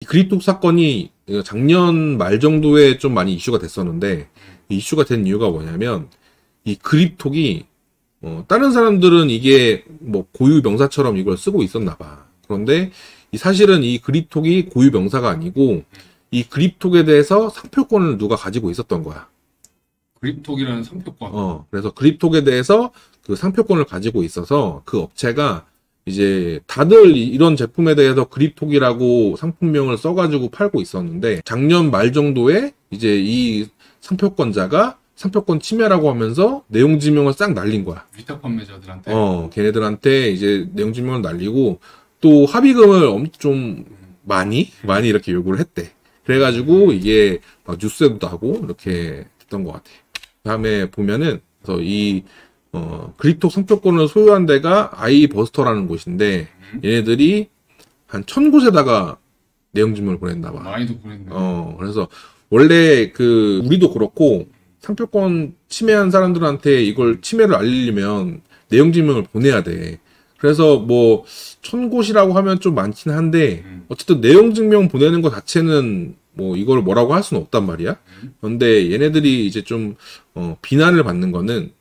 이 그립톡 사건이 작년 말 정도에 좀 많이 이슈가 됐었는데, 이슈가 된 이유가 뭐냐면, 이 그립톡이, 다른 사람들은 이게 뭐 고유 명사처럼 이걸 쓰고 있었나 봐. 그런데 사실은 이 그립톡이 고유 명사가 아니고, 이 그립톡에 대해서 상표권을 누가 가지고 있었던 거야. 그립톡이라는 상표권. 그래서 그립톡에 대해서 그 상표권을 가지고 있어서 그 업체가 이제 다들 이런 제품에 대해서 그립톡이라고 상품명을 써가지고 팔고 있었는데 작년 말 정도에 이제 이 상표권자가 상표권 침해라고 하면서 내용 증명을 싹 날린 거야. 위탁 판매자들한테. 걔네들한테 이제 내용 증명을 날리고 또 합의금을 좀 많이 이렇게 요구를 했대. 그래가지고 이게 막 뉴스에도 나고 이렇게 됐던 것 같아. 다음에 보면은 그래서 이 그립톡 상표권을 소유한 데가 아이버스터라는 곳인데 얘네들이 한 1000곳에다가 내용 증명을 보냈나 봐. 많이도 보냈네. 그래서 원래 그 우리도 그렇고 상표권 침해한 사람들한테 이걸 침해를 알리려면 내용 증명을 보내야 돼. 그래서 뭐 1000곳이라고 하면 좀 많긴 한데 어쨌든 내용 증명 보내는 것 자체는 뭐 이걸 뭐라고 할 수는 없단 말이야. 그런데 얘네들이 이제 좀 비난을 받는 거는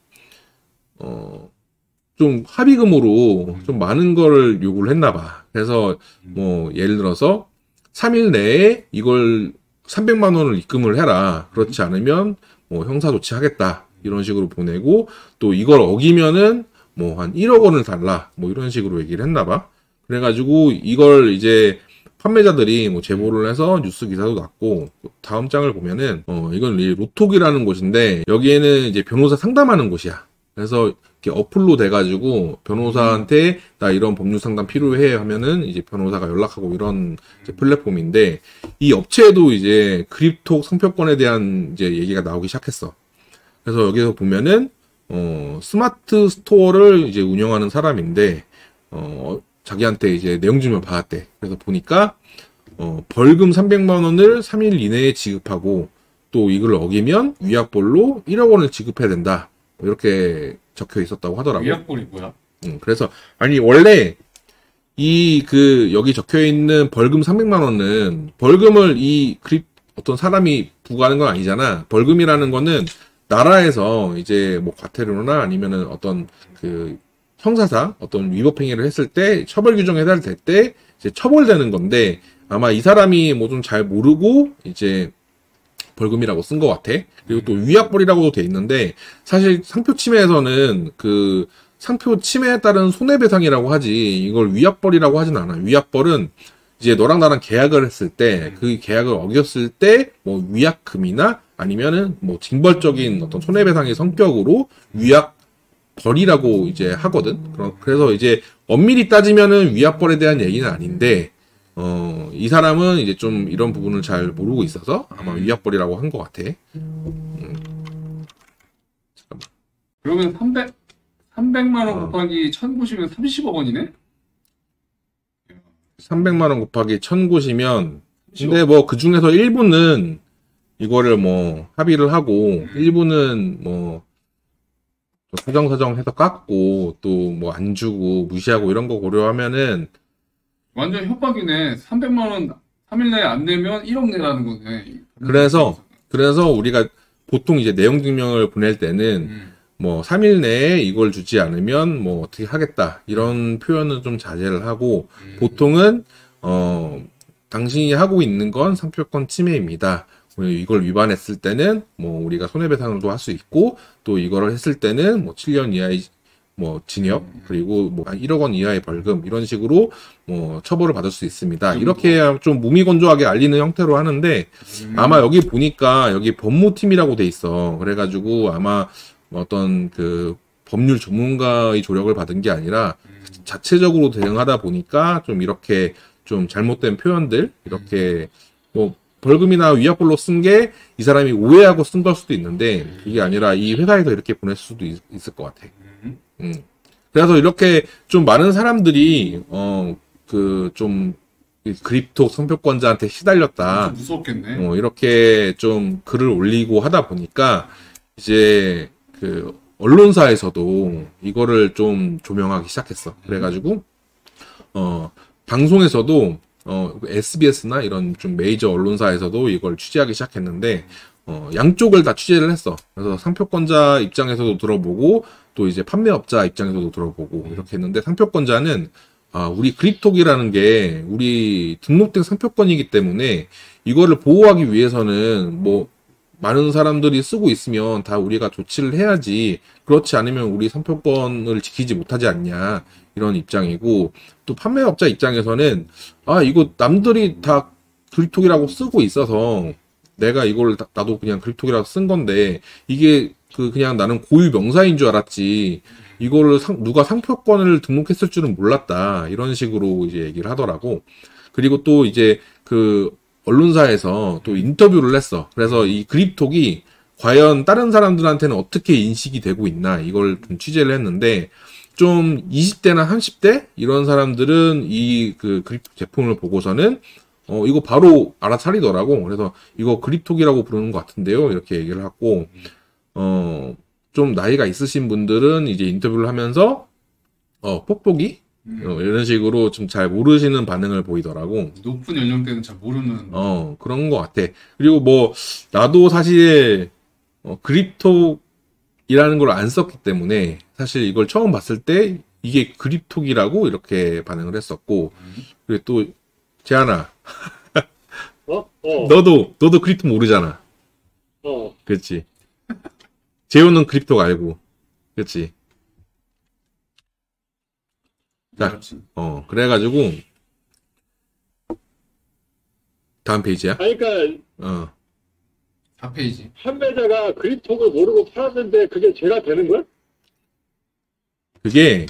좀 합의금으로 좀 많은 거를 요구를 했나 봐. 그래서 뭐 예를 들어서 3일 내에 이걸 300만 원을 입금을 해라. 그렇지 않으면 뭐 형사 조치하겠다. 이런 식으로 보내고 또 이걸 어기면은 뭐 한 1억 원을 달라. 뭐 이런 식으로 얘기를 했나 봐. 그래가지고 이걸 이제 판매자들이 뭐 제보를 해서 뉴스 기사도 났고 다음 장을 보면은 이건 로톡이라는 곳인데 여기에는 이제 변호사 상담하는 곳이야. 그래서 이렇게 어플로 돼가지고 변호사한테 나 이런 법률 상담 필요해 하면은 이제 변호사가 연락하고 이런 이제 플랫폼인데 이 업체에도 이제 그립톡 상표권에 대한 이제 얘기가 나오기 시작했어. 그래서 여기서 보면은 스마트 스토어를 이제 운영하는 사람인데 자기한테 이제 내용 증명 받았대. 그래서 보니까 벌금 300만 원을 3일 이내에 지급하고 또 이걸 어기면 위약벌로 1억 원을 지급해야 된다. 이렇게 적혀 있었다고 하더라고. 위약벌이 뭐야? 그래서 아니 원래 여기 적혀 있는 벌금 300만 원은 벌금을 어떤 사람이 부과하는 건 아니잖아. 벌금이라는 거는 나라에서 이제 뭐 과태료나 아니면은 어떤 그 형사상 어떤 위법 행위를 했을 때 처벌 규정에 해당될 때 이제 처벌되는 건데 아마 이 사람이 뭐 좀 잘 모르고 이제 벌금이라고 쓴 것 같아. 그리고 또 위약벌이라고도 돼 있는데 사실 상표 침해에서는 그 상표 침해에 따른 손해배상이라고 하지 이걸 위약벌이라고 하진 않아. 위약벌은 이제 너랑 나랑 계약을 했을 때 그 계약을 어겼을 때 뭐 위약금이나 아니면은 뭐 징벌적인 어떤 손해배상의 성격으로 위약벌이라고 이제 하거든. 그래서 이제 엄밀히 따지면은 위약벌에 대한 얘기는 아닌데 이 사람은 이제 좀 이런 부분을 잘 모르고 있어서 아마 위약벌이라고 한 것 같아. 잠깐만. 그러면 300만 원 곱하기 1000곳이면 30억 원이네? 300만 원 곱하기 1000곳이면 근데 뭐 그 중에서 일부는 이거를 뭐 합의를 하고 일부는 뭐 사정사정 해서 깎고 또 뭐 안 주고 무시하고 이런 거 고려하면은 완전 협박이네. 300만 원 3일 내에 안 내면 1억 내라는 거네. 그래서 우리가 보통 이제 내용 증명을 보낼 때는 뭐 3일 내에 이걸 주지 않으면 뭐 어떻게 하겠다 이런 표현은 좀 자제를 하고 보통은 당신이 하고 있는 건 상표권 침해입니다. 이걸 위반했을 때는 뭐 우리가 손해배상도 할 수 있고 또 이거를 했을 때는 뭐 7년 이하의 뭐 징역 그리고 뭐 1억 원 이하의 벌금 이런 식으로 뭐 처벌을 받을 수 있습니다. 이렇게 좀 무미건조하게 알리는 형태로 하는데 아마 여기 보니까 여기 법무팀이라고 돼 있어. 그래가지고 아마 어떤 그 법률 전문가의 조력을 받은 게 아니라 자체적으로 대응하다 보니까 좀 이렇게 좀 잘못된 표현들 이렇게 뭐 벌금이나 위약벌로 쓴 게 이 사람이 오해하고 쓴 걸 수도 있는데 그게 아니라 이 회사에서 이렇게 보낼 수도 있을 것 같아. 그래서 이렇게 좀 많은 사람들이 그 좀 그립톡 상표권자한테 시달렸다. 무섭겠네. 이렇게 좀 글을 올리고 하다 보니까 이제 그 언론사에서도 이거를 좀 조명하기 시작했어. 그래가지고 방송에서도 SBS나 이런 좀 메이저 언론사에서도 이걸 취재하기 시작했는데, 양쪽을 다 취재를 했어. 그래서 상표권자 입장에서도 들어보고, 또 이제 판매업자 입장에서도 들어보고, 이렇게 했는데, 상표권자는, 우리 그립톡이라는 게 우리 등록된 상표권이기 때문에, 이거를 보호하기 위해서는 뭐, 많은 사람들이 쓰고 있으면 다 우리가 조치를 해야지, 그렇지 않으면 우리 상표권을 지키지 못하지 않냐, 이런 입장이고, 또 판매업자 입장에서는, 이거 남들이 다 그립톡이라고 쓰고 있어서, 내가 이걸 나도 그냥 그립톡이라고 쓴 건데, 이게 그냥 나는 고유 명사인 줄 알았지, 이거를 누가 상표권을 등록했을 줄은 몰랐다, 이런 식으로 이제 얘기를 하더라고. 그리고 또 이제 언론사에서 또 인터뷰를 했어. 그래서 이 그립톡이 과연 다른 사람들한테는 어떻게 인식이 되고 있나, 이걸 좀 취재를 했는데, 좀 20대나 30대 이런 사람들은 이 그립톡 제품을 보고서는 이거 바로 알아차리더라고. 그래서 이거 그립톡이라고 부르는 것 같은데요, 이렇게 얘기를 하고, 좀 나이가 있으신 분들은 이제 인터뷰를 하면서 뽁뽁이 이런 식으로 좀 잘 모르시는 반응을 보이더라고. 높은 연령대는 잘 모르는. 그런 것 같아. 그리고 뭐 나도 사실 그립톡이라는 걸 안 썼기 때문에 사실 이걸 처음 봤을 때 이게 그립톡이라고 이렇게 반응을 했었고, 그리고 또 재한아, 너도 그립톡 모르잖아. 그렇지. 재호는 그립톡 알고, 그렇지. 자, 그래가지고 다음 페이지야. 그러니까 4페이지. 판매자가 그립톡을 모르고 팔았는데 그게 죄가 되는 거야? 그게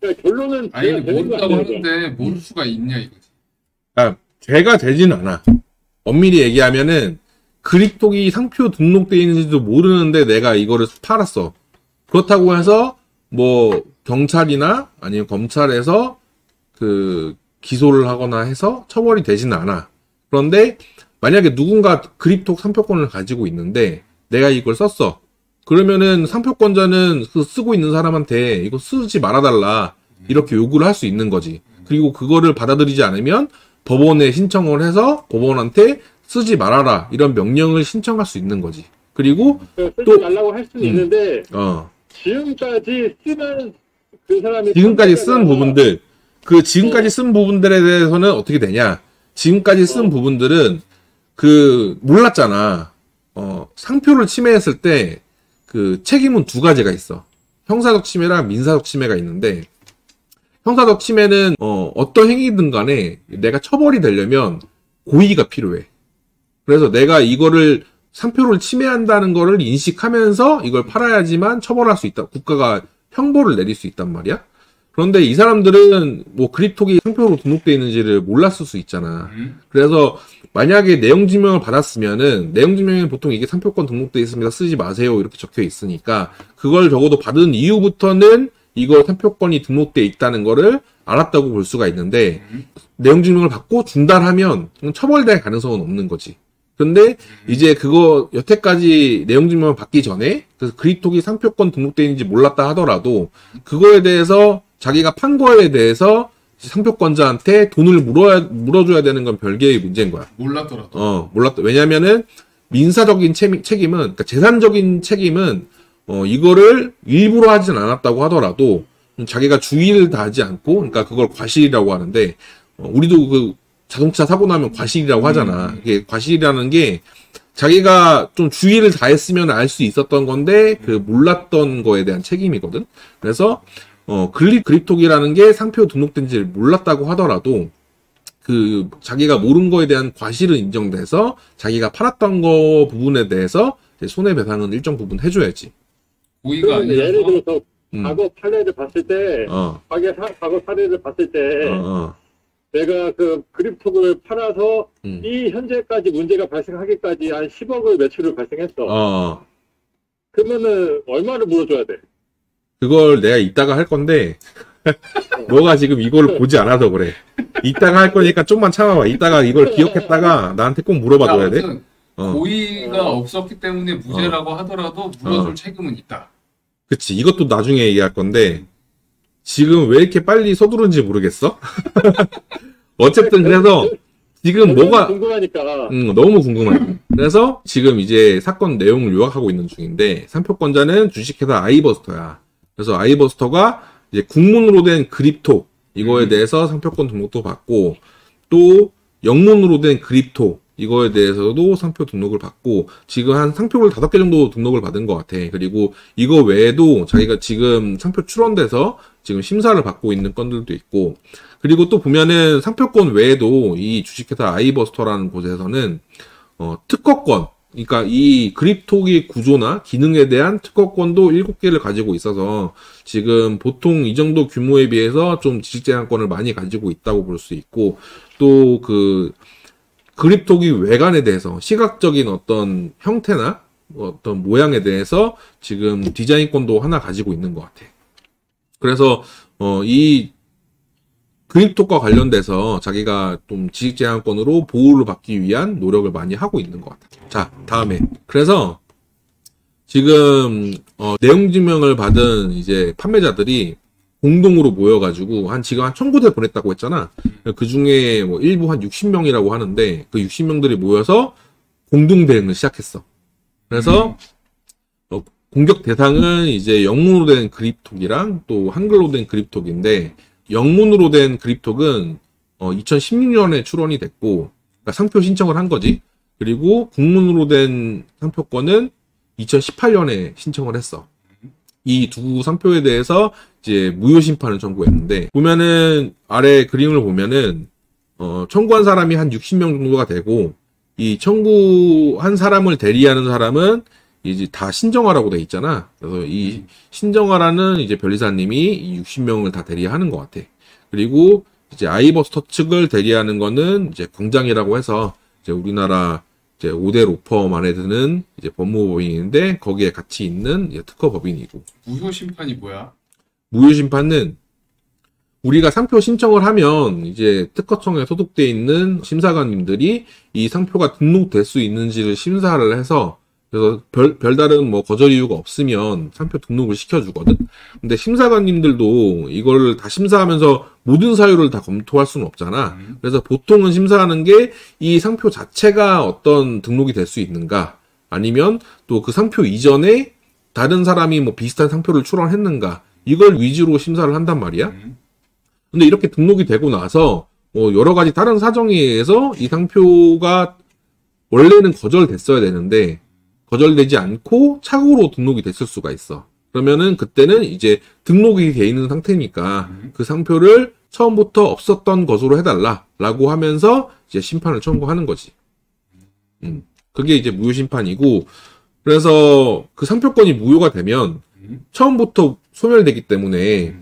그러니까 결론은 아니, 죄가 되는 거 모른다고 아니야? 하는데 모를 수가 있냐 이거지. 죄가 되진 않아. 엄밀히 얘기하면은 그립톡이 상표 등록되어 있는지도 모르는데 내가 이거를 팔았어. 그렇다고 해서 뭐 경찰이나 아니면 검찰에서 기소를 하거나 해서 처벌이 되지는 않아. 그런데 만약에 누군가 그립톡 상표권을 가지고 있는데 내가 이걸 썼어. 그러면은 상표권자는 쓰고 있는 사람한테 이거 쓰지 말아달라, 이렇게 요구를 할 수 있는 거지. 그리고 그거를 받아들이지 않으면 법원에 신청을 해서 법원한테 쓰지 말아라, 이런 명령을 신청할 수 있는 거지. 그리고 쓰지 또 말라고 할 수는 있는데 지금까지 쓰는 그 사람이 지금까지 쓴 부분들, 지금까지 쓴 부분들에 대해서는 어떻게 되냐? 지금까지 쓴 부분들은 몰랐잖아. 상표를 침해했을 때 책임은 두 가지가 있어. 형사적 침해랑 민사적 침해가 있는데, 형사적 침해는 어떤 행위든 간에 내가 처벌이 되려면 고의가 필요해. 그래서 내가 이거를 상표를 침해한다는 거를 인식하면서 이걸 팔아야지만 처벌할 수 있다. 국가가 형벌을 내릴 수 있단 말이야. 그런데 이 사람들은 뭐 그립톡이 상표로 등록되어 있는지를 몰랐을 수 있잖아. 그래서 만약에 내용증명을 받았으면은, 내용증명에 보통 이게 상표권 등록되어 있습니다, 쓰지 마세요, 이렇게 적혀 있으니까 그걸 적어도 받은 이후부터는 이거 상표권이 등록되어 있다는 거를 알았다고 볼 수가 있는데, 내용증명을 받고 중단하면 처벌될 가능성은 없는 거지. 근데 이제 그거 여태까지 내용증명을 받기 전에 그립톡이 상표권 등록되어 있는지 몰랐다 하더라도 그거에 대해서 자기가 판 거에 대해서 상표권자한테 돈을 물어줘야 되는 건 별개의 문제인 거야. 몰랐더라도. 왜냐면은 민사적인 책임은, 그러니까 재산적인 책임은 이거를 일부러 하진 않았다고 하더라도 자기가 주의를 다하지 않고, 그러니까 그걸 과실이라고 하는데, 우리도 자동차 사고 나면 과실이라고 하잖아. 이게 과실이라는 게 자기가 좀 주의를 다했으면 알 수 있었던 건데 몰랐던 거에 대한 책임이거든. 그래서 그립톡이라는 게 상표 등록된지를 몰랐다고 하더라도 자기가 모른 거에 대한 과실은 인정돼서 자기가 팔았던 거 부분에 대해서 손해배상은 일정 부분 해줘야지. 고의가 아니라서. 예를 들어서 과거 판례를 봤을 때, 과거 사례를 봤을 때, 내가 그립톡을 팔아서 이 현재까지 문제가 발생하기까지 한 10억의 매출을 발생했어. 그러면은 얼마를 물어줘야 돼? 그걸 내가 이따가 할 건데 너가 지금 이걸 보지 않아서 그래. 이따가 할 거니까 좀만 참아봐. 이따가 이걸 기억했다가 나한테 꼭 물어봐줘야 돼. 고의가 없었기 때문에 무죄라고 하더라도 물어줄 책임은 있다. 그치. 이것도 나중에 얘기할 건데 지금 왜 이렇게 빨리 서두른지 모르겠어? 어쨌든 그래서 지금 뭐가 궁금하니까. 너무 궁금하죠. 그래서 지금 이제 사건 내용을 요약하고 있는 중인데 상표권자는 주식회사 아이버스터야. 그래서 아이버스터가 이제 국문으로 된 그립톡 이거에 대해서 상표권 등록도 받고 또 영문으로 된 그립톡 이거에 대해서도 상표 등록을 받고 지금 한 상표를 5개 정도 등록을 받은 것 같아. 그리고 이거 외에도 자기가 지금 상표 출원돼서 지금 심사를 받고 있는 건들도 있고 그리고 또 보면은 상표권 외에도 이 주식회사 아이버스터라는 곳에서는 특허권 그러니까 이 그립톡의 구조나 기능에 대한 특허권도 7개를 가지고 있어서 지금 보통 이 정도 규모에 비해서 좀 지식재산권을 많이 가지고 있다고 볼 수 있고 또 그 그립톡의 외관에 대해서 시각적인 어떤 형태나 어떤 모양에 대해서 지금 디자인권도 하나 가지고 있는 것 같아. 그래서 이 그립톡과 관련돼서 자기가 좀 지식재산권으로 보호를 받기 위한 노력을 많이 하고 있는 것 같아. 자, 다음에 그래서 지금 내용증명을 받은 이제 판매자들이 공동으로 모여가지고 지금 한 1000군데 보냈다고 했잖아. 그 중에 뭐 일부 한 60명이라고 하는데 그 60명들이 모여서 공동 대응을 시작했어. 그래서 공격 대상은 이제 영문으로 된 그립톡이랑 또 한글로 된 그립톡인데 영문으로 된 그립톡은 2016년에 출원이 됐고 그러니까 상표 신청을 한 거지. 그리고 국문으로 된 상표권은 2018년에 신청을 했어. 이 두 상표에 대해서 이제 무효 심판을 청구했는데 보면은 아래 그림을 보면은 청구한 사람이 한 60명 정도가 되고 이 청구한 사람을 대리하는 사람은 이제 다 신정하라고 돼 있잖아. 그래서 이 신정하라는 이제 변리사님이 이 60명을 다 대리하는 것 같아. 그리고 이제 아이버스터 측을 대리하는 거는 이제 광장이라고 해서 이제 우리나라 이제 5대 로펌 안에 드는 이제 법무법인인데 거기에 같이 있는 이제 특허 법인이고. 무효 심판이 뭐야? 무효 심판은 우리가 상표 신청을 하면 이제 특허청에 소속돼 있는 심사관님들이 이 상표가 등록될 수 있는지를 심사를 해서 그래서 별다른 뭐 거절 이유가 없으면 상표 등록을 시켜주거든. 근데 심사관님들도 이걸 다 심사하면서 모든 사유를 다 검토할 수는 없잖아. 그래서 보통은 심사하는 게 이 상표 자체가 어떤 등록이 될 수 있는가, 아니면 또 그 상표 이전에 다른 사람이 뭐 비슷한 상표를 출원했는가, 이걸 위주로 심사를 한단 말이야. 근데 이렇게 등록이 되고 나서 여러 가지 다른 사정에 의해서 이 상표가 원래는 거절됐어야 되는데 거절되지 않고 착오로 등록이 됐을 수가 있어. 그러면은 그때는 이제 등록이 돼 있는 상태니까 그 상표를 처음부터 없었던 것으로 해달라라고 하면서 이제 심판을 청구하는 거지. 그게 이제 무효 심판이고, 그래서 그 상표권이 무효가 되면 처음부터 소멸되기 때문에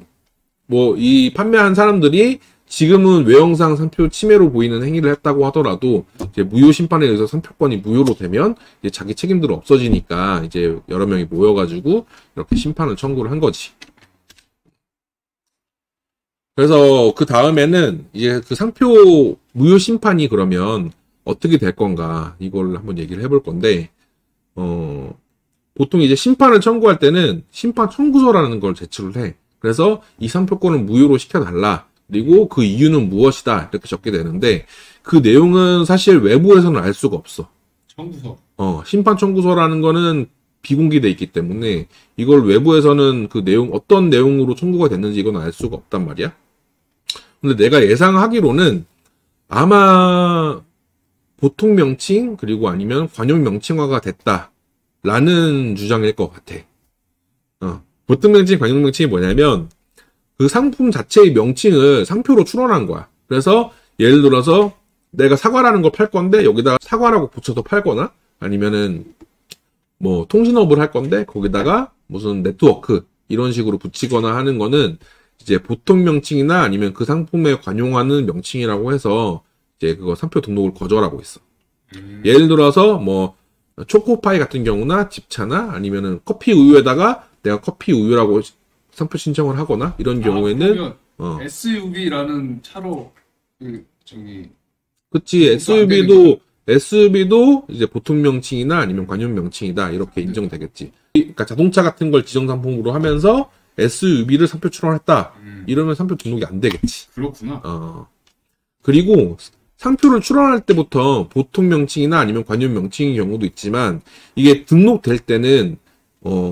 뭐 이 판매한 사람들이 지금은 외형상 상표 침해로 보이는 행위를 했다고 하더라도 이제 무효 심판에 의해서 상표권이 무효로 되면 이제 자기 책임들은 없어지니까 이제 여러 명이 모여가지고 이렇게 심판을 청구를 한 거지. 그래서 그 다음에는 이제 그 상표 무효 심판이 그러면 어떻게 될 건가 이걸 한번 얘기를 해볼 건데, 보통 이제 심판을 청구할 때는 심판 청구서라는 걸 제출을 해. 그래서 이 상표권을 무효로 시켜달라. 그리고 그 이유는 무엇이다. 이렇게 적게 되는데, 그 내용은 사실 외부에서는 알 수가 없어. 청구서. 심판 청구서라는 거는 비공개돼 있기 때문에 이걸 외부에서는 그 내용, 어떤 내용으로 청구가 됐는지 이건 알 수가 없단 말이야. 근데 내가 예상하기로는 아마 보통 명칭 그리고 아니면 관용 명칭화가 됐다라는 주장일 것 같아. 보통 명칭, 관용 명칭이 뭐냐면 그 상품 자체의 명칭을 상표로 출원한 거야. 그래서 예를 들어서 내가 사과라는 걸 팔 건데 여기다가 사과라고 붙여서 팔거나, 아니면은 뭐 통신업을 할 건데 거기다가 무슨 네트워크 이런 식으로 붙이거나 하는 거는 이제 보통 명칭이나 아니면 그 상품에 관용하는 명칭이라고 해서 이제 그거 상표 등록을 거절하고 있어. 예를 들어서 뭐 초코파이 같은 경우나 집차나 아니면은 커피 우유에다가 내가 커피 우유라고 상표 신청을 하거나 이런 경우에는 SUV라는 차로 그치, SUV도 이제 보통 명칭이나 아니면 관용 명칭이다 이렇게 인정되겠지. 그러니까 자동차 같은 걸 지정 상품으로 하면서 SUV를 상표 출원했다 이러면 상표 등록이 안 되겠지. 그렇구나. 그리고 상표를 출원할 때부터 보통 명칭이나 아니면 관용 명칭인 경우도 있지만 이게 등록될 때는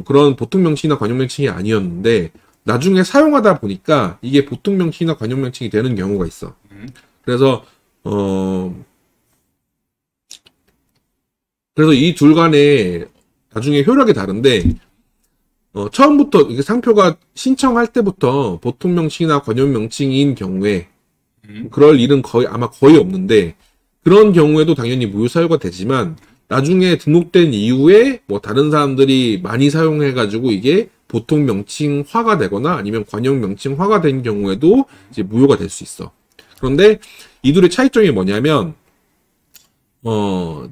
그런 보통 명칭이나 관용 명칭이 아니었는데 나중에 사용하다 보니까 이게 보통 명칭이나 관용 명칭이 되는 경우가 있어. 그래서 이 둘 간에 나중에 효력이 다른데 처음부터 이게 상표가 신청할 때부터 보통 명칭이나 관용 명칭인 경우에 그럴 일은 아마 거의 없는데 그런 경우에도 당연히 무효 사유가 되지만 나중에 등록된 이후에 뭐 다른 사람들이 많이 사용해가지고 이게 보통 명칭화가 되거나 아니면 관용 명칭화가 된 경우에도 이제 무효가 될 수 있어. 그런데 이 둘의 차이점이 뭐냐면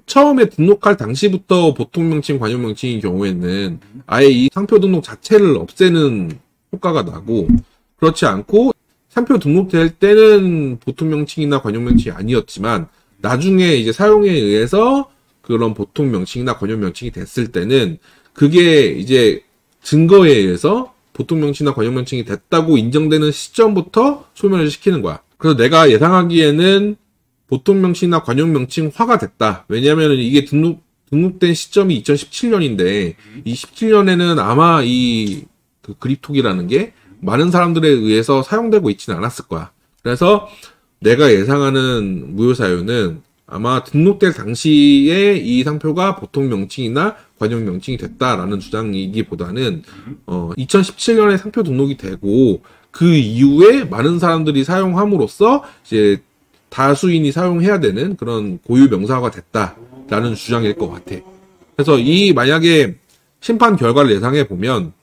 처음에 등록할 당시부터 보통 명칭, 관용 명칭인 경우에는 아예 이 상표 등록 자체를 없애는 효과가 나고 그렇지 않고 상표 등록될 때는 보통 명칭이나 관용 명칭이 아니었지만 나중에 이제 사용에 의해서 그런 보통 명칭이나 관용 명칭이 됐을 때는 그게 이제 증거에 의해서 보통 명칭이나 관용 명칭이 됐다고 인정되는 시점부터 소멸을 시키는 거야. 그래서 내가 예상하기에는 보통 명칭이나 관용 명칭화가 됐다. 왜냐하면 이게 등록된 시점이 2017년인데 이 17년에는 아마 이 그립톡이라는 게 많은 사람들에 의해서 사용되고 있지는 않았을 거야. 그래서 내가 예상하는 무효 사유는 아마 등록될 당시에 이 상표가 보통 명칭이나 관용 명칭이 됐다라는 주장이기보다는 2017년에 상표 등록이 되고 그 이후에 많은 사람들이 사용함으로써 이제 다수인이 사용해야 되는 그런 고유 명사가 됐다라는 주장일 것 같아. 그래서 만약에 심판 결과를 예상해 보면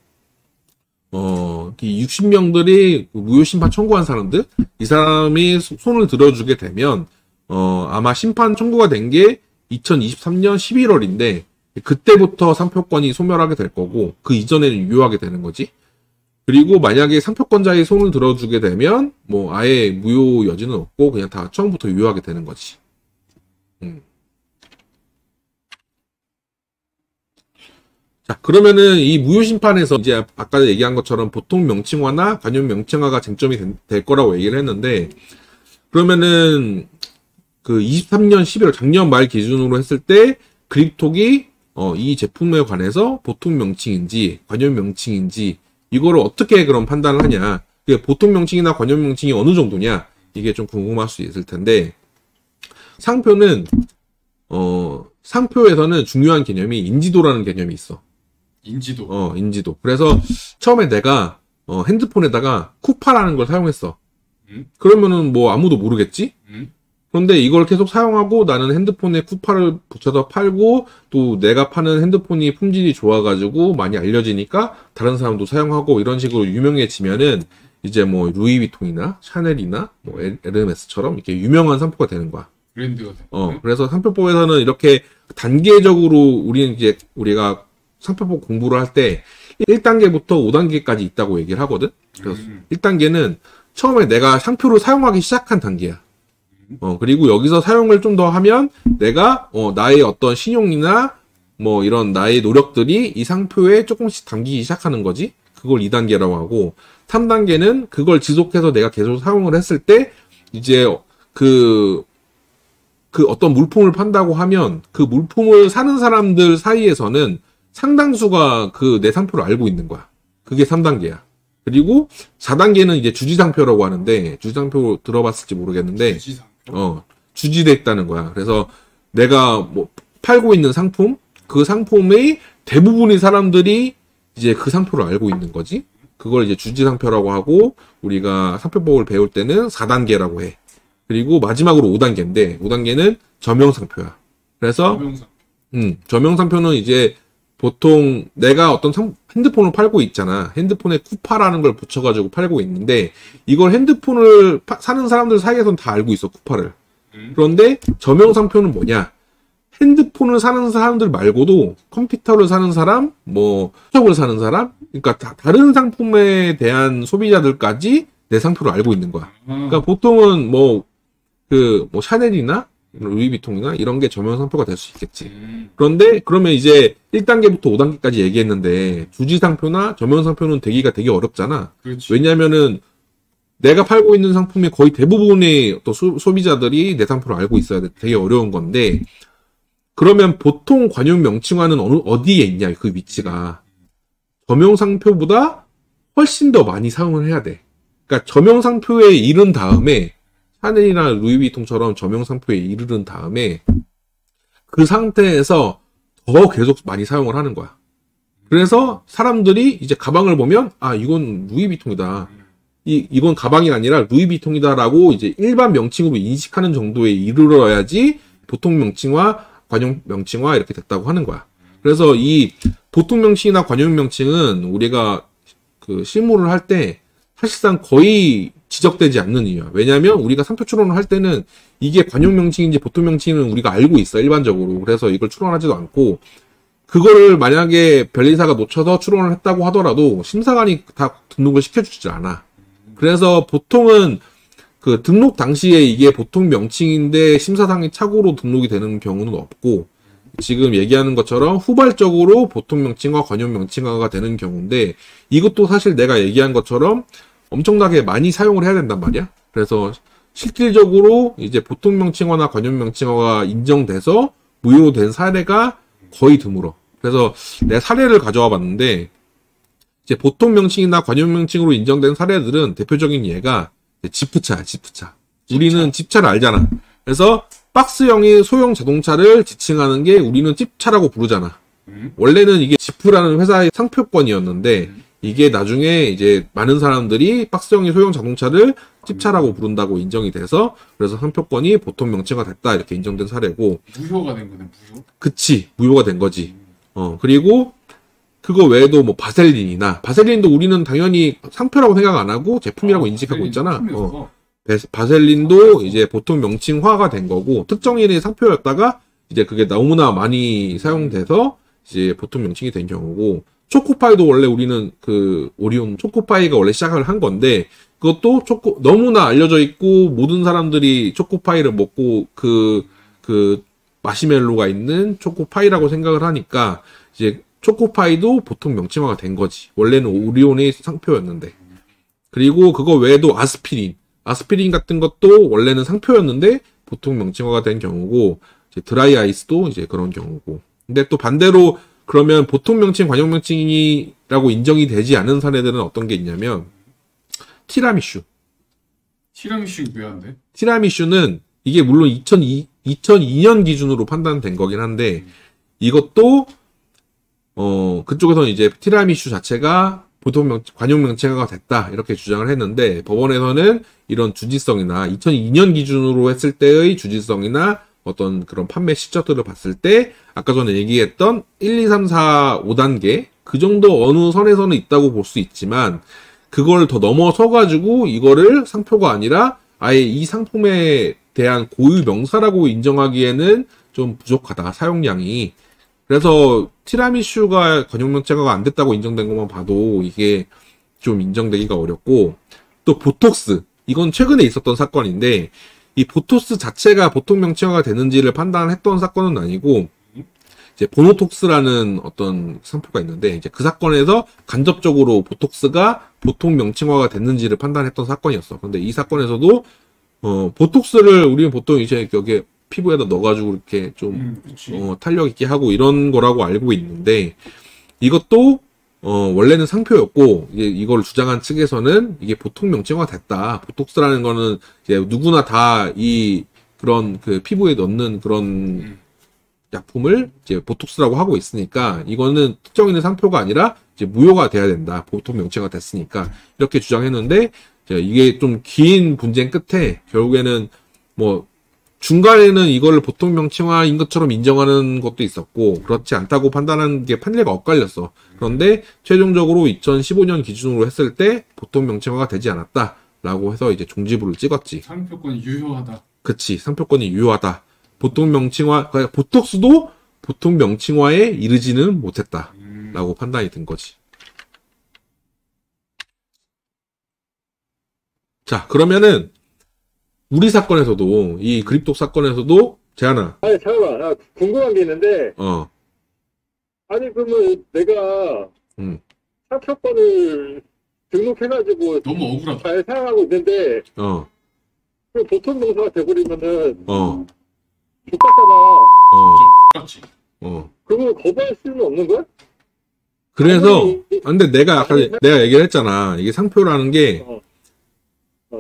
60명들이 무효 심판 청구한 사람들, 이 사람이 손을 들어주게 되면 아마 심판 청구가 된 게 2023년 11월인데 그때부터 상표권이 소멸하게 될 거고 그 이전에는 유효하게 되는 거지. 그리고 만약에 상표권자의 손을 들어주게 되면 뭐 아예 무효 여지는 없고 그냥 다 처음부터 유효하게 되는 거지. 자, 그러면은 이 무효 심판에서 이제 아까 얘기한 것처럼 보통 명칭화나 관용 명칭화가 쟁점이 될 거라고 얘기를 했는데 그러면은 그 23년 11월 작년 말 기준으로 했을 때 그립톡이 이 제품에 관해서 보통 명칭인지 관용 명칭인지 이거를 어떻게 그럼 판단을 하냐. 보통 명칭이나 관용 명칭이 어느 정도냐. 이게 좀 궁금할 수 있을 텐데 상표는 상표에서는 중요한 개념이 인지도라는 개념이 있어. 인지도. 인지도. 그래서 처음에 내가 핸드폰에다가 쿠파라는 걸 사용했어. 그러면은 뭐 아무도 모르겠지? 그런데 이걸 계속 사용하고 나는 핸드폰에 쿠파를 붙여서 팔고 또 내가 파는 핸드폰이 품질이 좋아가지고 많이 알려지니까 다른 사람도 사용하고 이런 식으로 유명해지면은 이제 뭐 루이비통이나 샤넬이나 뭐 에르메스처럼 이렇게 유명한 상표가 되는 거야. 브랜드가 돼. 그래서 상표법에서는 이렇게 단계적으로 우리가 상표법 공부를 할 때 1단계부터 5단계까지 있다고 얘기를 하거든. 그래서 1단계는 처음에 내가 상표를 사용하기 시작한 단계야. 그리고 여기서 사용을 좀 더 하면 내가 나의 어떤 신용이나 뭐 이런 나의 노력들이 이 상표에 조금씩 담기기 시작하는 거지. 그걸 2단계라고 하고 3단계는 그걸 지속해서 내가 계속 사용을 했을 때 이제 그 어떤 물품을 판다고 하면 그 물품을 사는 사람들 사이에서는 상당수가 내 상표를 알고 있는 거야. 그게 3단계야. 그리고 4단계는 이제 주지상표라고 하는데 주지상표 들어봤을지 모르겠는데 주지돼 있다는 거야. 그래서 내가 뭐 팔고 있는 상품, 그 상품의 대부분의 사람들이 이제 그 상표를 알고 있는 거지. 그걸 이제 주지상표라고 하고 우리가 상표법을 배울 때는 4단계라고 해. 그리고 마지막으로 5단계인데 5단계는 저명상표야. 그래서 저명상표는 이제 보통 내가 어떤 핸드폰을 팔고 있잖아. 핸드폰에 쿠파라는 걸 붙여가지고 팔고 있는데 이걸 핸드폰을 사는 사람들 사이에서는 다 알고 있어, 쿠파를. 그런데 저명상표는 뭐냐? 핸드폰을 사는 사람들 말고도 컴퓨터를 사는 사람, 뭐 수첩을 사는 사람, 그러니까 다른 상품에 대한 소비자들까지 내 상표를 알고 있는 거야. 그러니까 보통은 뭐 샤넬이나 루이비통이나 이런 게 저명상표가 될 수 있겠지. 그런데 그러면 이제 1단계부터 5단계까지 얘기했는데 주지상표나 저명상표는 되기가 되게 어렵잖아. 그렇지. 왜냐면은 내가 팔고 있는 상품의 거의 대부분의 또 소비자들이 내 상품을 알고 있어야 돼. 되게 어려운 건데, 그러면 보통 관용 명칭화는 어디에 있냐, 그 위치가. 저명상표보다 훨씬 더 많이 사용을 해야 돼. 그러니까 저명상표에 이른 다음에, 샤넬이나 루이비통처럼 저명상표에 이르른 다음에, 그 상태에서 더 계속 많이 사용을 하는 거야. 그래서 사람들이 이제 가방을 보면, 아, 이건 루이비통이다. 이건 가방이 아니라 루이비통이다라고 이제 일반 명칭으로 인식하는 정도에 이르러야지 보통 명칭화, 관용 명칭화 이렇게 됐다고 하는 거야. 그래서 이 보통 명칭이나 관용 명칭은 우리가 그 실무를 할 때 사실상 거의 지적되지 않는 이유야. 왜냐하면 우리가 상표 출원을 할 때는 이게 관용 명칭인지 보통 명칭은 우리가 알고 있어, 일반적으로. 그래서 이걸 출원하지도 않고, 그거를 만약에 변리사가 놓쳐서 출원을 했다고 하더라도 심사관이 다 등록을 시켜주지 않아. 그래서 보통은 그 등록 당시에 이게 보통 명칭인데 심사상의 착오로 등록이 되는 경우는 없고, 지금 얘기하는 것처럼 후발적으로 보통 명칭화, 관용 명칭화가 되는 경우인데, 이것도 사실 내가 얘기한 것처럼 엄청나게 많이 사용을 해야 된단 말이야. 그래서 실질적으로 이제 보통 명칭화나 관용 명칭화가 인정돼서 무효로 된 사례가 거의 드물어. 그래서 내가 사례를 가져와 봤는데, 이제 보통 명칭이나 관용 명칭으로 인정된 사례들은 대표적인 예가 지프차야, 지프차. 우리는 집차를 알잖아. 그래서 박스형의 소형 자동차를 지칭하는 게 우리는 집차라고 부르잖아. 원래는 이게 지프라는 회사의 상표권이었는데, 이게 나중에 이제 많은 사람들이 박스형의 소형 자동차를 집차라고 부른다고 인정이 돼서, 그래서 상표권이 보통 명칭화 됐다, 이렇게 인정된 사례고. 무효가 된 거네, 무효? 그치, 무효가 된 거지. 그리고 그거 외에도 뭐 바셀린도 우리는 당연히 상표라고 생각 안 하고 제품이라고 인식하고 있잖아. 바셀린도 이제 보통 명칭화가 된 거고, 특정인의 상표였다가 이제 그게 너무나 많이 사용돼서 이제 보통 명칭이 된 경우고, 초코파이도 원래 우리는 그 오리온 초코파이가 원래 시작을 한 건데, 그것도 너무나 알려져 있고 모든 사람들이 초코파이를 먹고 그 마시멜로가 있는 초코파이라고 생각을 하니까 이제 초코파이도 보통 명칭화가 된 거지. 원래는 오리온의 상표였는데. 그리고 그거 외에도 아스피린 같은 것도 원래는 상표였는데 보통 명칭화가 된 경우고, 이제 드라이 아이스도 이제 그런 경우고. 근데 또 반대로 그러면 보통 명칭, 관용 명칭이라고 인정이 되지 않은 사례들은 어떤 게 있냐면, 티라미슈. 티라미슈 왜 안 돼? 티라미슈는 이게 물론 2002년 기준으로 판단된 거긴 한데, 이것도 그쪽에서는 이제 티라미슈 자체가 보통 관용 명칭화가 됐다, 이렇게 주장을 했는데, 법원에서는 이런 주지성이나 2002년 기준으로 했을 때의 주지성이나 어떤 그런 판매 시적들을 봤을 때, 아까 전에 얘기했던 1, 2, 3, 4, 5단계 그 정도 어느 선에서는 있다고 볼 수 있지만, 그걸 더 넘어서가지고 이거를 상표가 아니라 아예 이 상품에 대한 고유 명사라고 인정하기에는 좀 부족하다, 사용량이. 그래서 티라미슈가 관용 명칭화가 안 됐다고 인정된 것만 봐도 이게 좀 인정되기가 어렵고, 또 보톡스, 이건 최근에 있었던 사건인데, 이 보톡스 자체가 보통 명칭화가 되는지를 판단했던 사건은 아니고, 이제 보노톡스라는 어떤 상표가 있는데, 이제 그 사건에서 간접적으로 보톡스가 보통 명칭화가 됐는지를 판단했던 사건이었어. 근데 이 사건에서도 보톡스를 우리는 보통 이제 여기에 피부에다 넣어가지고 이렇게 좀 탄력 있게 하고 이런 거라고 알고 있는데, 이것도 원래는 상표였고, 이걸 주장한 측에서는 이게 보통 명칭화가 됐다. 보톡스라는 거는 이제 누구나 다 그런 그 피부에 넣는 그런 약품을 이제 보톡스라고 하고 있으니까 이거는 특정인의 상표가 아니라 이제 무효가 돼야 된다. 보통 명칭화가 됐으니까, 이렇게 주장했는데, 이게 좀 긴 분쟁 끝에 결국에는 뭐 중간에는 이걸 보통 명칭화인 것처럼 인정하는 것도 있었고, 그렇지 않다고 판단한 게 판례가 엇갈렸어. 그런데 최종적으로 2015년 기준으로 했을 때 보통 명칭화가 되지 않았다라고 해서 이제 종지부를 찍었지. 상표권이 유효하다. 그치, 상표권이 유효하다. 보통 명칭화, 그러니까 보톡스도 보통 명칭화에 이르지는 못했다라고 판단이 된 거지. 자, 그러면은 우리 사건에서도, 이 그립톡 사건에서도, 재하나. 아니, 잠깐만. 나 궁금한 게 있는데. 아니, 그러면 내가 상표권을 등록해가지고 너무 억울하다. 잘 사용하고 있는데 그 보통 명사가 돼버리면은 똑같잖아. 똑같지. 그거 거부할 수는 없는 거야? 그래서 근데 내가 아까 내가 얘기를 했잖아. 이게 상표라는 게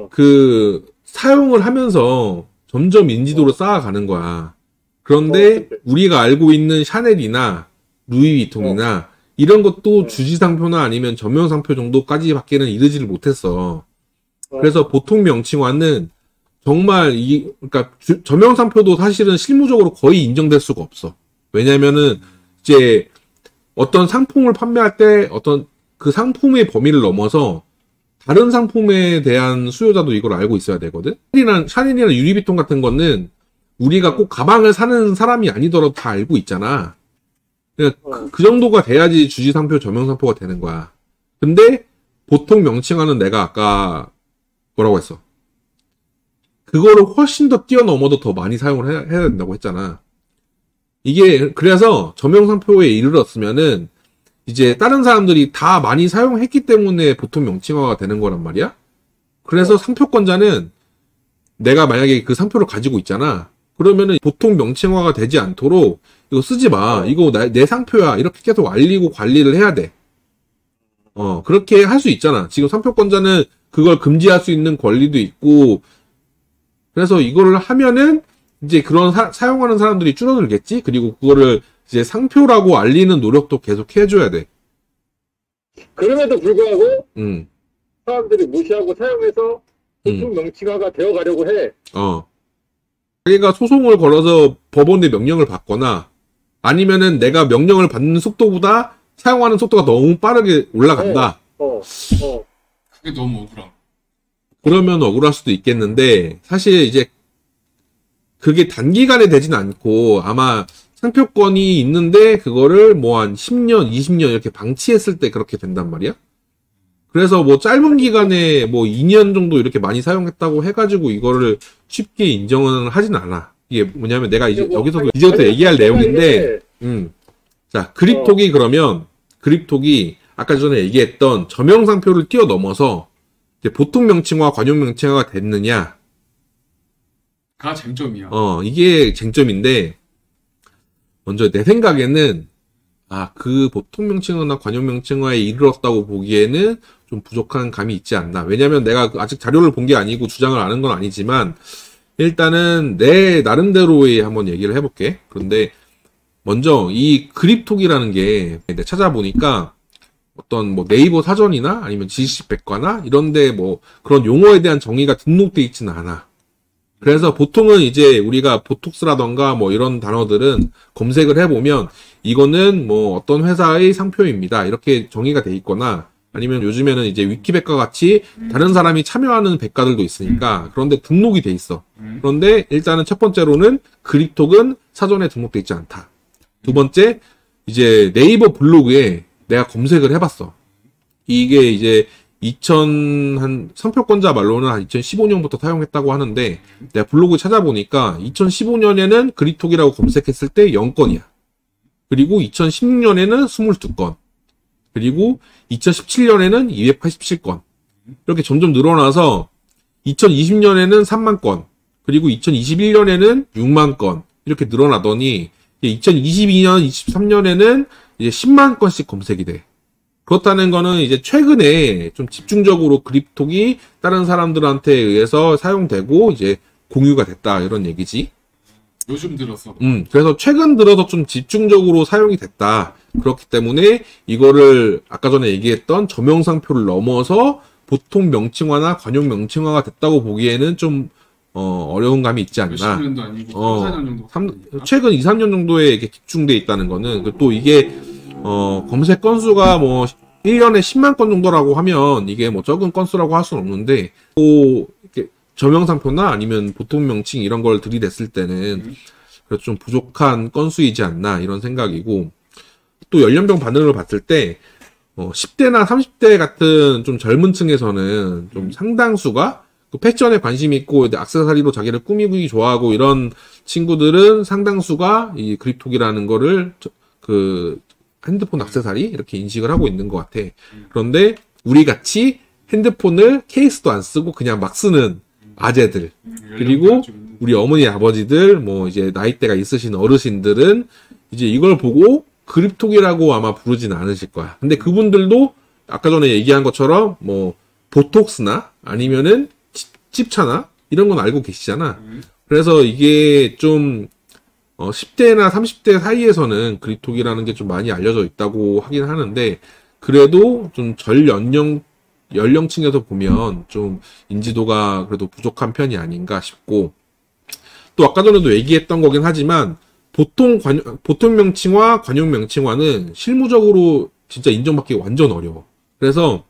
그 사용을 하면서 점점 인지도를 쌓아가는 거야. 그런데 우리가 알고 있는 샤넬이나 루이비통이나 이런 것도 주지상표나 아니면 전명상표 정도까지밖에는 이르지를 못했어. 그래서 보통 명칭화는 정말 그러니까 전명상표도 사실은 실무적으로 거의 인정될 수가 없어. 왜냐면은 이제 어떤 상품을 판매할 때 어떤 그 상품의 범위를 넘어서 다른 상품에 대한 수요자도 이걸 알고 있어야 되거든. 샤넬이나 유리비통 같은 거는 우리가 꼭 가방을 사는 사람이 아니더라도 다 알고 있잖아. 그러니까 그 정도가 돼야지 주지상표, 전명상표가 되는 거야. 근데 보통 명칭화는 내가 아까 뭐라고 했어? 그거를 훨씬 더 뛰어넘어도 더 많이 사용을 해야 된다고 했잖아. 이게 그래서 전명상표에 이르렀으면은 이제 다른 사람들이 다 많이 사용했기 때문에 보통 명칭화가 되는 거란 말이야. 그래서 상표권자는 내가 만약에 그 상표를 가지고 있잖아. 그러면은 보통 명칭화가 되지 않도록 이거 쓰지 마. 이거 내 상표야. 이렇게 계속 알리고 관리를 해야 돼. 그렇게 할 수 있잖아. 지금 상표권자는 그걸 금지할 수 있는 권리도 있고, 그래서 이거를 하면은 이제 그런 사용하는 사람들이 줄어들겠지? 그리고 그거를 이제 상표라고 알리는 노력도 계속 해줘야 돼. 그럼에도 불구하고 사람들이 무시하고 사용해서 보통 명칭화가 되어 가려고 해. 자기가 소송을 걸어서 법원의 명령을 받거나 아니면은 내가 명령을 받는 속도보다 사용하는 속도가 너무 빠르게 올라간다. 그게 너무 억울함. 그러면 억울할 수도 있겠는데 사실 이제 그게 단기간에 되진 않고 아마 상표권이 있는데 그거를 뭐 한 10년, 20년 이렇게 방치했을 때 그렇게 된단 말이야. 그래서 뭐 짧은 기간에 뭐 2년 정도 이렇게 많이 사용했다고 해가지고 이거를 쉽게 인정은 하진 않아. 이게 뭐냐면 내가 이제 여기서도 이제부터 얘기할 내용인데, 자, 그립톡이 그러면 그립톡이 아까 전에 얘기했던 저명상표를 뛰어넘어서 이제 보통 명칭화, 관용 명칭화가 됐느냐? 가 쟁점이야. 이게 쟁점인데, 먼저 내 생각에는 그 보통 명칭화나 관용 명칭화에 이르렀다고 보기에는 좀 부족한 감이 있지 않나. 왜냐면 내가 아직 자료를 본 게 아니고 주장을 아는 건 아니지만 일단은 내 나름대로의 한번 얘기를 해볼게. 그런데 먼저 이 그립톡이라는 게 내가 찾아보니까 어떤 뭐 네이버 사전이나 아니면 지식백과나 이런데 뭐 그런 용어에 대한 정의가 등록돼 있지는 않아. 그래서 보통은 이제 우리가 보톡스라던가 뭐 이런 단어들은 검색을 해보면 이거는 뭐 어떤 회사의 상표입니다. 이렇게 정의가 돼 있거나 아니면 요즘에는 이제 위키백과 같이 다른 사람이 참여하는 백과들도 있으니까 그런데 등록이 돼 있어. 그런데 일단은 첫 번째로는 그립톡은 사전에 등록돼 있지 않다. 두 번째, 이제 네이버 블로그에 내가 검색을 해봤어. 이게 이제 상표권자 말로는 한 2015년부터 사용했다고 하는데 내가 블로그 찾아보니까 2015년에는 그립톡이라고 검색했을 때 0건이야. 그리고 2016년에는 22건. 그리고 2017년에는 287건. 이렇게 점점 늘어나서 2020년에는 3만 건. 그리고 2021년에는 6만 건. 이렇게 늘어나더니 2022년, 23년에는 이제 10만 건씩 검색이 돼. 그렇다는 거는 이제 최근에 좀 집중적으로 그립톡이 다른 사람들한테 의해서 사용되고 이제 공유가 됐다 이런 얘기지. 요즘 들어서. 그래서 최근 들어서 좀 집중적으로 사용이 됐다. 그렇기 때문에 이거를 아까 전에 얘기했던 저명상표를 넘어서 보통 명칭화나 관용 명칭화가 됐다고 보기에는 좀 어려운 감이 있지 않나. 몇십 년도 아니고 3, 4년 정도. 최근 2, 3년 정도에 이게 집중돼 있다는 거는 또 이게 검색 건수가 뭐 1년에 10만 건 정도라고 하면 이게 뭐 적은 건수라고 할 수는 없는데 또 이렇게 저명상표나 아니면 보통 명칭 이런 걸 들이댔을 때는 그래도 좀 부족한 건수이지 않나 이런 생각이고 또 연령별 반응을 봤을 때 10대나 30대 같은 좀 젊은 층에서는 좀 상당수가 그 패션에 관심이 있고 액세서리로 자기를 꾸미기 좋아하고 이런 친구들은 상당수가 이 그립톡이라는 거를 그 핸드폰 액세서리 이렇게 인식을 하고 있는 것 같아. 그런데 우리 같이 핸드폰을 케이스도 안 쓰고 그냥 막 쓰는 아재들, 그리고 우리 어머니 아버지들, 뭐 이제 나이대가 있으신 어르신들은 이제 이걸 보고 그립톡이라고 아마 부르진 않으실 거야. 근데 그분들도 아까 전에 얘기한 것처럼 뭐 보톡스나 아니면은 찝차나 이런 건 알고 계시잖아. 그래서 이게 좀 10대나 30대 사이에서는 그립톡이라는 게 좀 많이 알려져 있다고 하긴 하는데, 그래도 좀 연령층에서 보면 좀 인지도가 그래도 부족한 편이 아닌가 싶고, 또 아까 전에도 얘기했던 거긴 하지만 보통 명칭화, 관용 명칭화는 실무적으로 진짜 인정받기가 완전 어려워. 그래서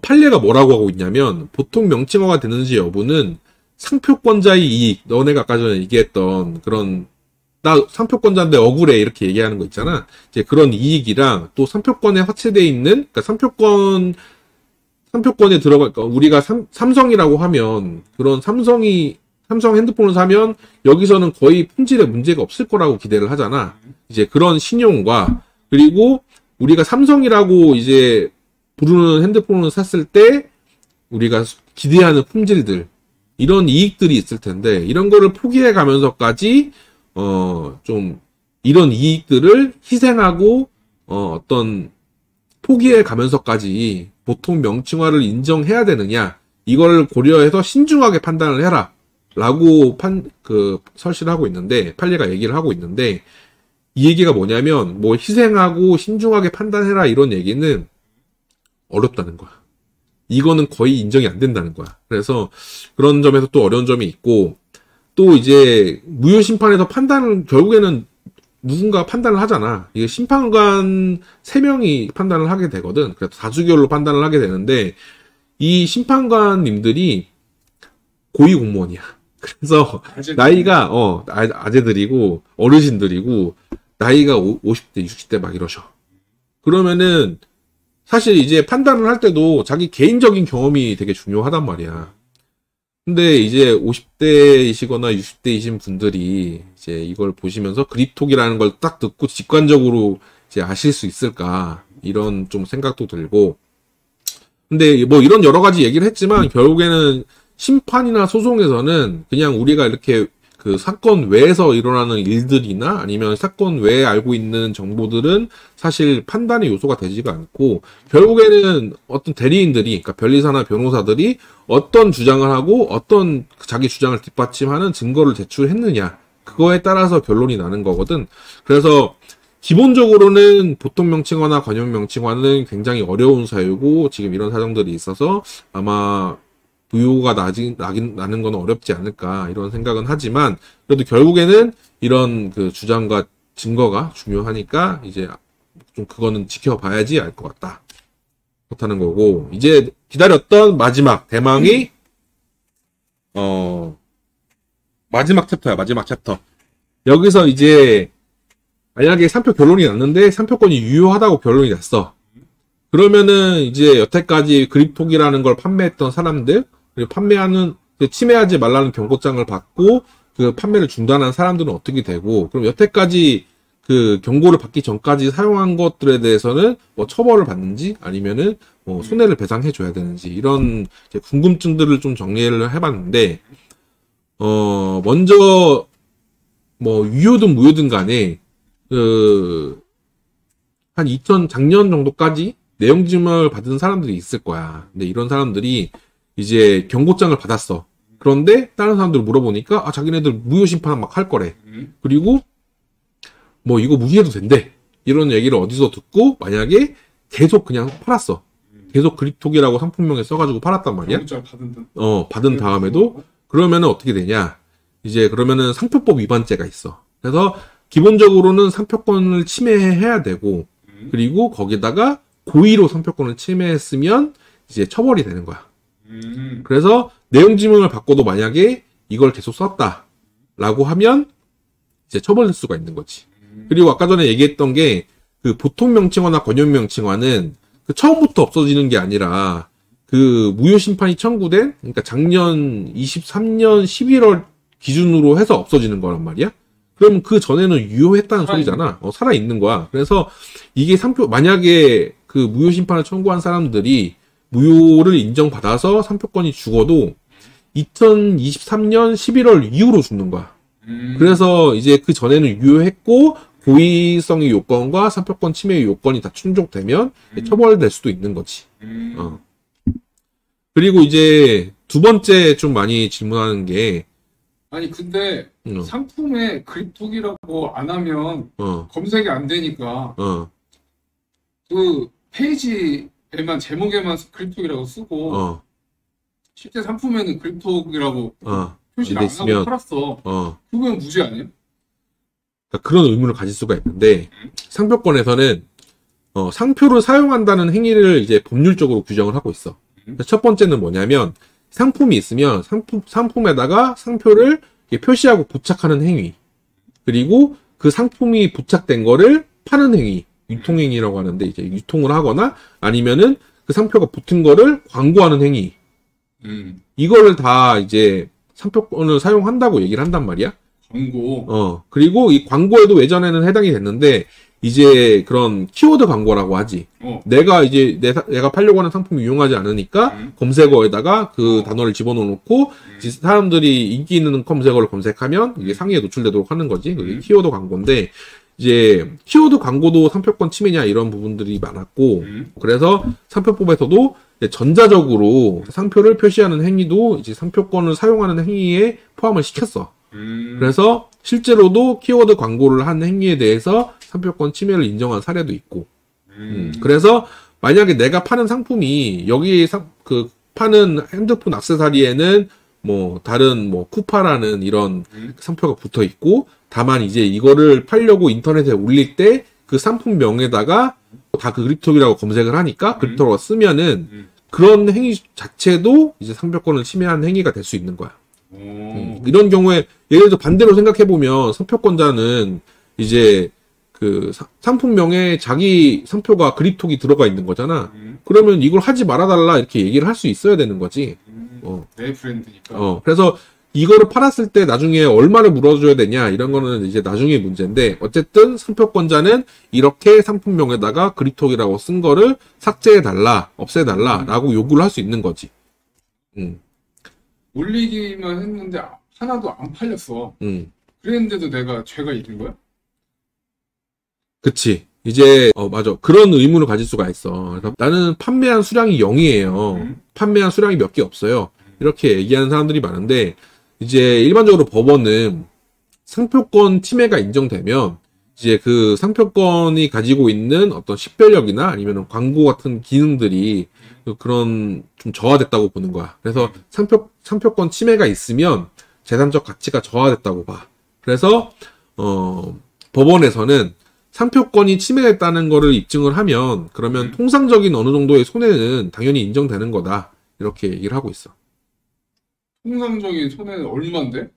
판례가 뭐라고 하고 있냐면, 보통 명칭화가 되는지 여부는 상표권자의 이익, 너네가 아까 전에 얘기했던 그런, 나 상표권자인데 억울해 이렇게 얘기하는 거 있잖아. 이제 그런 이익이랑 또 상표권에 화체되어 있는, 그러니까 상표권에 들어가, 그러니까 우리가 삼성이라고 하면, 그런 삼성 핸드폰을 사면 여기서는 거의 품질에 문제가 없을 거라고 기대를 하잖아. 이제 그런 신용과, 그리고 우리가 삼성이라고 이제 부르는 핸드폰을 샀을 때 우리가 기대하는 품질들, 이런 이익들이 있을 텐데, 이런 거를 포기해 가면서까지 좀 이런 이익들을 희생하고 어떤 포기해 가면서까지 보통 명칭화를 인정해야 되느냐, 이걸 고려해서 신중하게 판단을 해라 라고 설치를 하고 있는데, 판례가 얘기를 하고 있는데, 이 얘기가 뭐냐면, 뭐 희생하고 신중하게 판단해라 이런 얘기는 어렵다는 거야. 이거는 거의 인정이 안 된다는 거야. 그래서 그런 점에서 또 어려운 점이 있고, 또 이제 무효 심판에서 결국에는 누군가 판단을 하잖아. 이게 심판관 3명이 판단을 하게 되거든. 그래서 다수결로 판단을 하게 되는데, 이 심판관님들이 고위공무원이야. 그래서 나이가 아재들이고 어르신들이고 나이가 50대, 60대 막 이러셔. 그러면은 사실 이제 판단을 할 때도 자기 개인적인 경험이 되게 중요하단 말이야. 근데 이제 50대이시거나 60대이신 분들이 이제 이걸 보시면서 그립톡이라는 걸 딱 듣고 직관적으로 이제 아실 수 있을까, 이런 좀 생각도 들고. 근데 뭐 이런 여러 가지 얘기를 했지만 결국에는 심판이나 소송에서는 그냥 우리가 이렇게 그 사건 외에서 일어나는 일들이나 아니면 사건 외에 알고 있는 정보들은 사실 판단의 요소가 되지가 않고, 결국에는 어떤 대리인들이, 그러니까 변리사나 변호사들이 어떤 주장을 하고 어떤 자기 주장을 뒷받침하는 증거를 제출했느냐, 그거에 따라서 결론이 나는 거거든. 그래서 기본적으로는 보통 명칭화나 관용 명칭화는 굉장히 어려운 사유고, 지금 이런 사정들이 있어서 아마 부요가 나는 건 어렵지 않을까, 이런 생각은 하지만, 그래도 결국에는 이런 그 주장과 증거가 중요하니까 이제 좀 그거는 지켜봐야지 알 것 같다, 그렇다는 거고, 이제 기다렸던 마지막 대망이 마지막 챕터야. 마지막 챕터. 여기서 이제 만약에 3표 결론이 났는데 3표권이 유효하다고 결론이 났어. 그러면은 이제 여태까지 그립톡이라는 걸 판매했던 사람들, 그리고 침해하지 말라는 경고장을 받고 그 판매를 중단한 사람들은 어떻게 되고, 그럼 여태까지 그 경고를 받기 전까지 사용한 것들에 대해서는 뭐 처벌을 받는지 아니면은 뭐 손해를 배상해 줘야 되는지, 이런 이제 궁금증들을 좀 정리를 해봤는데, 먼저 뭐 유효든 무효든 간에 한 작년 정도까지 내용증명을 받은 사람들이 있을 거야. 근데 이런 사람들이 이제 경고장을 받았어. 그런데 다른 사람들 물어보니까 자기네들 무효 심판 막 할 거래. 그리고 뭐 이거 무시해도 된대, 이런 얘기를 어디서 듣고 만약에 계속 그냥 팔았어. 계속 그립톡이라고 상품명에 써가지고 팔았단 말이야. 받은 다음에도. 그러면은 어떻게 되냐, 이제 그러면은 상표법 위반죄가 있어. 그래서 기본적으로는 상표권을 침해해야 되고, 그리고 거기다가 고의로 상표권을 침해했으면 이제 처벌이 되는 거야. 그래서 내용증명을 받고도 만약에 이걸 계속 썼다라고 하면 이제 처벌될 수가 있는 거지. 그리고 아까 전에 얘기했던 게, 그 보통 명칭화나 관용 명칭화는 그 처음부터 없어지는 게 아니라 그 무효 심판이 청구된, 그러니까 작년 23년 11월 기준으로 해서 없어지는 거란 말이야. 그럼 그 전에는 유효했다는 소리잖아. 살아있는 거야. 그래서 이게 만약에 그 무효 심판을 청구한 사람들이 무효를 인정받아서 상표권이 죽어도 2023년 11월 이후로 죽는 거야. 그래서 이제 그 전에는 유효했고 고의성의 요건과 상표권 침해의 요건이 다 충족되면 처벌될 수도 있는 거지. 그리고 이제 두 번째 좀 많이 질문하는 게 아니 근데 상품에 그립톡이라고 안 하면 검색이 안 되니까 그 페이지에만 제목에만 그립톡이라고 쓰고 실제 상품에는 그립톡이라고 표시를 안 하고 팔았어. 그건 무죄 아니야? 그러니까 그런 의문을 가질 수가 있는데 상표권에서는 상표를 사용한다는 행위를 이제 법률적으로 규정을 하고 있어. 첫 번째는 뭐냐면 상품이 있으면 상품에다가 상표를 표시하고 부착하는 행위. 그리고 그 상품이 부착된 거를 파는 행위. 유통행위라고 하는데 이제 유통을 하거나 아니면은 그 상표가 붙은 거를 광고하는 행위. 이거를 다 이제 상표권을 사용한다고 얘기를 한단 말이야. 광고. 그리고 이 광고에도 예전에는 해당이 됐는데 이제 그런 키워드 광고라고 하지. 내가 이제 내가 팔려고 하는 상품이 유용하지 않으니까 검색어에다가 그 단어를 집어넣고 사람들이 인기 있는 검색어를 검색하면 이게 상위에 노출되도록 하는 거지. 그게 키워드 광고인데 이제 키워드 광고도 상표권 침해냐 이런 부분들이 많았고 그래서 상표법에서도 전자적으로 상표를 표시하는 행위도 이제 상표권을 사용하는 행위에 포함을 시켰어. 그래서 실제로도 키워드 광고를 한 행위에 대해서 상표권 침해를 인정한 사례도 있고. 그래서 만약에 내가 파는 상품이 여기 그 파는 핸드폰 액세서리에는 뭐 다른 뭐 쿠파라는 이런 상표가 붙어 있고 다만 이제 이거를 팔려고 인터넷에 올릴 때 그 상품명에다가 다 그 그립톡이라고 검색을 하니까 그립톡으로 쓰면은 그런 행위 자체도 이제 상표권을 침해한 행위가 될 수 있는 거야. 이런 경우에 예를 들어 반대로 생각해 보면 상표권자는 이제 그 상품명에 자기 상표가 그립톡이 들어가 있는 거잖아. 그러면 이걸 하지 말아달라 이렇게 얘기를 할 수 있어야 되는 거지. 내 브랜드니까. 그래서 이거를 팔았을 때 나중에 얼마를 물어줘야 되냐 이런 거는 이제 나중에 문제인데 어쨌든 상표권자는 이렇게 상품명에다가 그립톡이라고 쓴 거를 삭제해달라, 없애달라라고 요구를 할 수 있는 거지. 올리기만 했는데 하나도 안 팔렸어. 그랬는데도 내가 죄가 있는 거야? 그치. 이제 맞아. 그런 의문을 가질 수가 있어. 그래서 나는 판매한 수량이 0이에요. 판매한 수량이 몇 개 없어요. 이렇게 얘기하는 사람들이 많은데 이제 일반적으로 법원은 상표권 침해가 인정되면 이제 그 상표권이 가지고 있는 어떤 식별력이나 아니면 광고 같은 기능들이 그런 좀 저하됐다고 보는 거야. 그래서 상표권 침해가 있으면 재산적 가치가 저하됐다고 봐. 그래서 법원에서는 상표권이 침해됐다는 거를 입증을 하면 그러면 통상적인 어느 정도의 손해는 당연히 인정되는 거다. 이렇게 얘기를 하고 있어. 통상적인 손해는 얼마인데?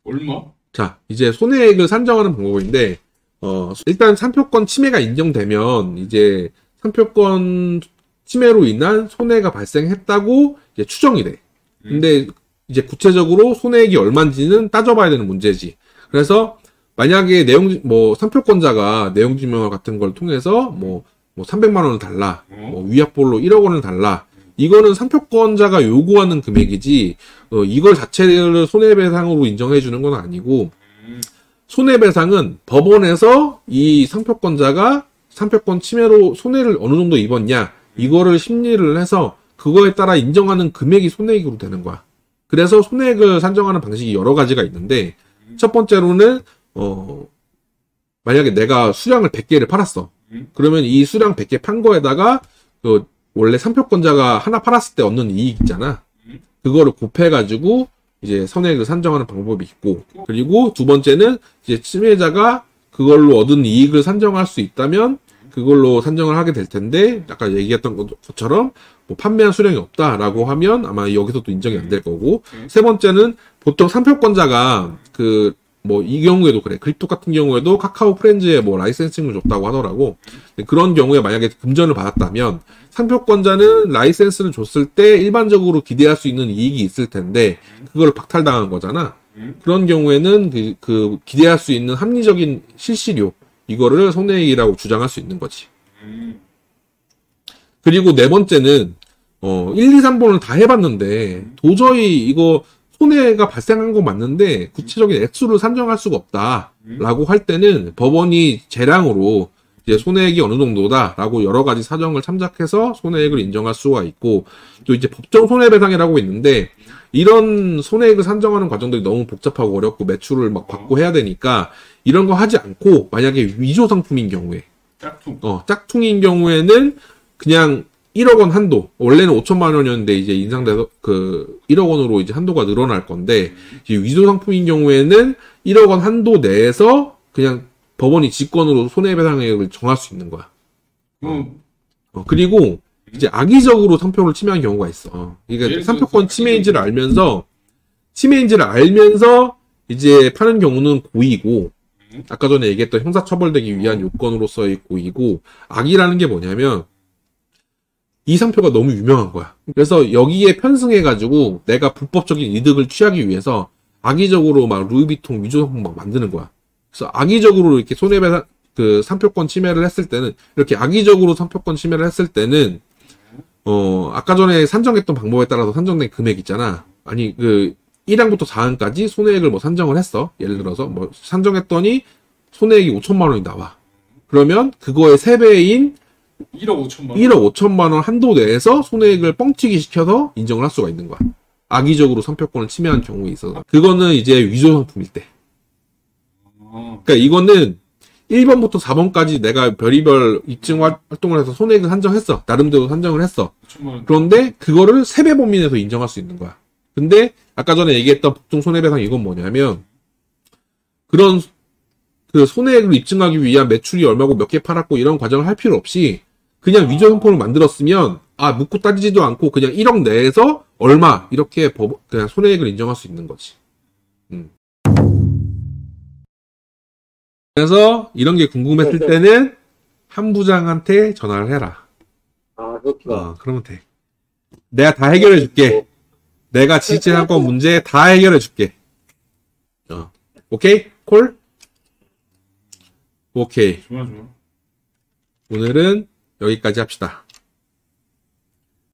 얼마? 자, 이제 손해액을 산정하는 방법인데 일단 상표권 침해가 인정되면 이제 상표권 침해로 인한 손해가 발생했다고 이제 추정이 돼. 근데 이제 구체적으로 손해액이 얼마인지는 따져봐야 되는 문제지. 그래서 만약에 상표권자가 내용증명 같은 걸 통해서 뭐 300만 원을 달라, 위약bol로 1억 원을 달라. 이거는 상표권자가 요구하는 금액이지, 이걸 자체를 손해배상으로 인정해주는 건 아니고, 손해배상은 법원에서 이 상표권자가 상표권 침해로 손해를 어느 정도 입었냐, 이거를 심리를 해서 그거에 따라 인정하는 금액이 손해액으로 되는 거야. 그래서 손해액을 산정하는 방식이 여러 가지가 있는데, 첫 번째로는, 만약에 내가 수량을 100개를 팔았어. 그러면 이 수량 100개 판 거에다가, 원래 상표권자가 하나 팔았을 때 얻는 이익 있잖아. 그거를 곱해가지고 이제 손해액을 산정하는 방법이 있고, 그리고 두 번째는 이제 침해자가 그걸로 얻은 이익을 산정할 수 있다면 그걸로 산정을 하게 될 텐데, 아까 얘기했던 것처럼 뭐 판매한 수량이 없다라고 하면 아마 여기서도 인정이 안 될 거고, 세 번째는 보통 상표권자가 이 경우에도 그래. 그립톡 같은 경우에도 카카오 프렌즈에 라이센싱을 줬다고 하더라고. 그런 경우에 만약에 금전을 받았다면 상표권자는 라이센스를 줬을 때 일반적으로 기대할 수 있는 이익이 있을 텐데 그걸 박탈당한 거잖아. 그런 경우에는 그 기대할 수 있는 합리적인 실시료 이거를 손해액이라고 주장할 수 있는 거지. 그리고 네 번째는 1, 2, 3번을 다 해봤는데 도저히 이거 손해가 발생한 거 맞는데 구체적인 액수를 산정할 수가 없다라고 할 때는 법원이 재량으로 이제 손해액이 어느 정도다라고 여러 가지 사정을 참작해서 손해액을 인정할 수가 있고 또 이제 법정 손해배상이라고 있는데 이런 손해액을 산정하는 과정들이 너무 복잡하고 어렵고 매출을 막 받고 해야 되니까 이런 거 하지 않고 만약에 위조 상품인 경우에 짝퉁인 경우에는 그냥 1억 원 한도, 원래는 5천만 원이었는데 이제 인상돼서 1억 원으로 이제 한도가 늘어날 건데, 이제 위조 상품인 경우에는 1억 원 한도 내에서 그냥 법원이 직권으로 손해배상액을 정할 수 있는 거야. 그리고 이제 악의적으로 상표를 침해한 경우가 있어. 그러니까 상표권 침해인지를 알면서 이제 파는 경우는 고의고, 아까 전에 얘기했던 형사처벌되기 위한 요건으로서의 고의고, 악의라는 게 뭐냐면, 이 상표가 너무 유명한 거야. 그래서 여기에 편승해가지고 내가 불법적인 이득을 취하기 위해서 악의적으로 막 루이비통 위조 상품 막 만드는 거야. 그래서 악의적으로 이렇게 손해배상, 상표권 침해를 했을 때는, 이렇게 악의적으로 상표권 침해를 했을 때는, 아까 전에 산정했던 방법에 따라서 산정된 금액 있잖아. 아니, 1항부터 4항까지 손해액을 뭐 산정을 했어. 예를 들어서, 뭐, 산정했더니 손해액이 5천만 원이 나와. 그러면 그거의 3배인 1억 5천만 원. 1억 5천만 원 한도 내에서 손해액을 뻥튀기 시켜서 인정을 할 수가 있는 거야. 악의적으로 상표권을 침해한 경우에 있어서. 그거는 이제 위조 상품일 때. 그러니까 이거는 1번부터 4번까지 내가 별의별 입증 활동을 해서 손해액을 산정했어. 나름대로 산정을 했어. 그런데 그거를 3배 범위 내에서 인정할 수 있는 거야. 근데 아까 전에 얘기했던 법정 손해배상 이건 뭐냐면 그런 손해액을 입증하기 위한 매출이 얼마고 몇 개 팔았고 이런 과정을 할 필요 없이 그냥 위조 상품을 만들었으면 묻고 따지지도 않고 그냥 1억 내에서 얼마 이렇게 그냥 손해액을 인정할 수 있는 거지. 그래서 이런 게 궁금했을 때는 한 부장한테 전화를 해라. 그렇구나. 그러면 돼. 내가 다 해결해 줄게. 내가 지적재산권 문제 다 해결해 줄게. 오케이? 콜? 오케이. 좋아. 오늘은 여기까지 합시다.